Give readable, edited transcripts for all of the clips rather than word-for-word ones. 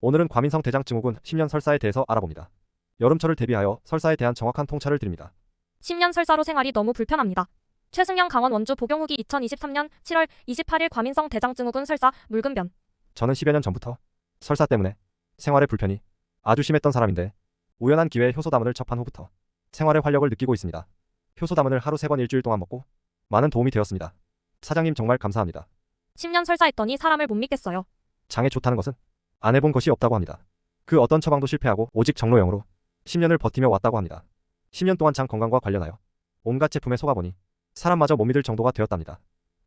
오늘은 과민성 대장증후군 10년 설사에 대해서 알아봅니다. 여름철을 대비하여 설사에 대한 정확한 통찰을 드립니다. 10년 설사로 생활이 너무 불편합니다. 최승영 강원 원주 복용 후기 2023년 7월 28일 과민성 대장증후군 설사 물금변. 저는 10여 년 전부터 설사 때문에 생활에 불편이 아주 심했던 사람인데 우연한 기회에 효소다문을 접한 후부터 생활의 활력을 느끼고 있습니다. 효소다문을 하루 3번 일주일 동안 먹고 많은 도움이 되었습니다. 사장님 정말 감사합니다. 10년 설사했더니 사람을 못 믿겠어요. 장에 좋다는 것은 안 해본 것이 없다고 합니다. 그 어떤 처방도 실패하고 오직 정로영으로 10년을 버티며 왔다고 합니다. 10년 동안 장 건강과 관련하여 온갖 제품에 속아보니 사람마저 못 믿을 정도가 되었답니다.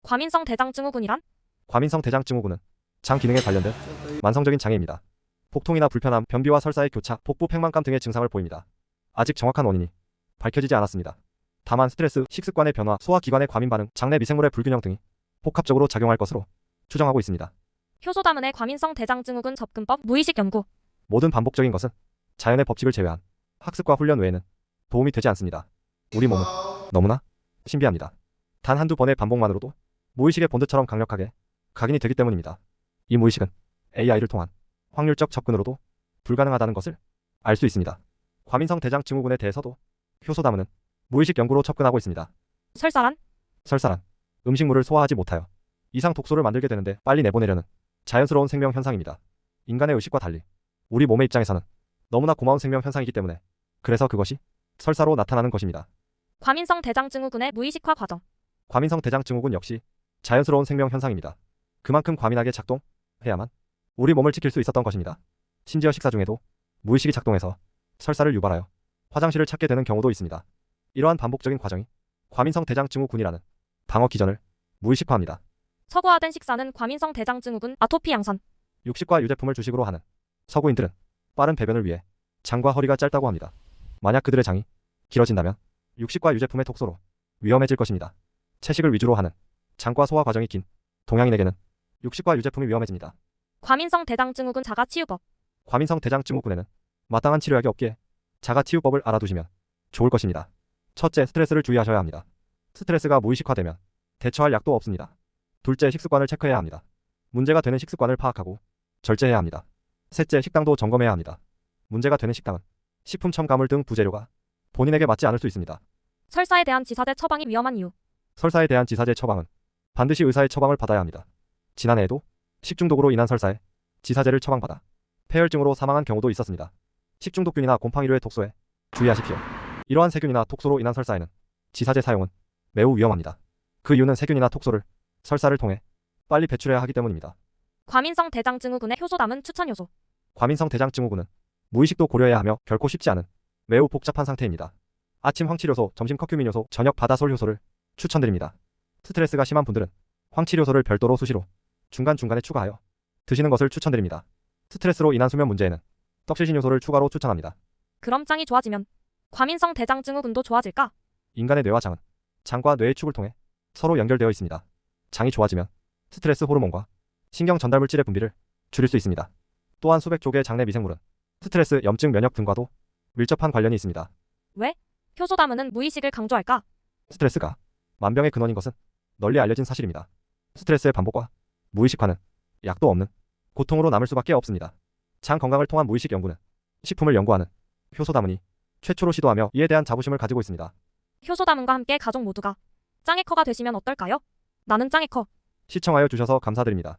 과민성 대장증후군이란? 과민성 대장증후군은 장 기능에 관련된 만성적인 장애입니다. 복통이나 불편함, 변비와 설사의 교차, 복부 팽만감 등의 증상을 보입니다. 아직 정확한 원인이 밝혀지지 않았습니다. 다만 스트레스, 식습관의 변화, 소화기관의 과민 반응, 장내 미생물의 불균형 등이 복합적으로 작용할 것으로 추정하고 있습니다. 효소다문의 과민성 대장증후군 접근법 무의식 연구. 모든 반복적인 것은 자연의 법칙을 제외한 학습과 훈련 외에는 도움이 되지 않습니다. 우리 몸은 너무나 신비합니다. 단 한두 번의 반복만으로도 무의식의 본드처럼 강력하게 각인이 되기 때문입니다. 이 무의식은 AI를 통한 확률적 접근으로도 불가능하다는 것을 알 수 있습니다. 과민성 대장증후군에 대해서도 효소다문은 무의식 연구로 접근하고 있습니다. 설사란? 설사란 음식물을 소화하지 못하여 이상 독소를 만들게 되는데 빨리 내보내려는 자연스러운 생명 현상입니다. 인간의 의식과 달리 우리 몸의 입장에서는 너무나 고마운 생명 현상이기 때문에 그래서 그것이 설사로 나타나는 것입니다. 과민성 대장증후군의 무의식화 과정. 과민성 대장증후군 역시 자연스러운 생명 현상입니다. 그만큼 과민하게 작동해야만 우리 몸을 지킬 수 있었던 것입니다. 심지어 식사 중에도 무의식이 작동해서 설사를 유발하여 화장실을 찾게 되는 경우도 있습니다. 이러한 반복적인 과정이 과민성 대장증후군이라는 방어 기전을 무의식화합니다. 서구화된 식사는 과민성 대장증후군, 아토피 양산. 육식과 유제품을 주식으로 하는 서구인들은 빠른 배변을 위해 장과 허리가 짧다고 합니다. 만약 그들의 장이 길어진다면 육식과 유제품의 독소로 위험해질 것입니다. 채식을 위주로 하는 장과 소화 과정이 긴 동양인에게는 육식과 유제품이 위험해집니다. 과민성 대장증후군 자가치유법. 과민성 대장증후군에는 마땅한 치료약이 없기에 자가치유법을 알아두시면 좋을 것입니다. 첫째, 스트레스를 주의하셔야 합니다. 스트레스가 무의식화되면 대처할 약도 없습니다. 둘째, 식습관을 체크해야 합니다. 문제가 되는 식습관을 파악하고 절제해야 합니다. 셋째, 식당도 점검해야 합니다. 문제가 되는 식당은 식품 첨가물 등 부재료가 본인에게 맞지 않을 수 있습니다. 설사에 대한 지사제 처방이 위험한 이유. 설사에 대한 지사제 처방은 반드시 의사의 처방을 받아야 합니다. 지난해에도 식중독으로 인한 설사에 지사제를 처방받아 폐혈증으로 사망한 경우도 있었습니다. 식중독균이나 곰팡이류의 독소에 주의하십시오. 이러한 세균이나 독소로 인한 설사에는 지사제 사용은 매우 위험합니다. 그 이유는 세균이나 독소를 설사를 통해 빨리 배출해야 하기 때문입니다. 과민성 대장증후군의 효소담은 추천 요소. 과민성 대장증후군은 무의식도 고려해야 하며 결코 쉽지 않은 매우 복잡한 상태입니다. 아침 황치료소, 점심 커큐민 요소, 저녁 바다솔 효소를 추천드립니다. 스트레스가 심한 분들은 황치 요소를 별도로 수시로 중간중간에 추가하여 드시는 것을 추천드립니다. 스트레스로 인한 수면 문제에는 떡실신 요소를 추가로 추천합니다. 그럼 장이 좋아지면 과민성 대장증후군도 좋아질까? 인간의 뇌와 장은 장과 뇌의 축을 통해 서로 연결되어 있습니다. 장이 좋아지면 스트레스 호르몬과 신경 전달 물질의 분비를 줄일 수 있습니다. 또한 수백 조개의 장내 미생물은 스트레스, 염증, 면역 등과도 밀접한 관련이 있습니다. 왜? 효소다문은 무의식을 강조할까? 스트레스가 만병의 근원인 것은 널리 알려진 사실입니다. 스트레스의 반복과 무의식화는 약도 없는 고통으로 남을 수밖에 없습니다. 장 건강을 통한 무의식 연구는 식품을 연구하는 효소다문이 최초로 시도하며 이에 대한 자부심을 가지고 있습니다. 효소다문과 함께 가족 모두가 짱의커가 되시면 어떨까요? 나는 짱의커. 시청하여 주셔서 감사드립니다.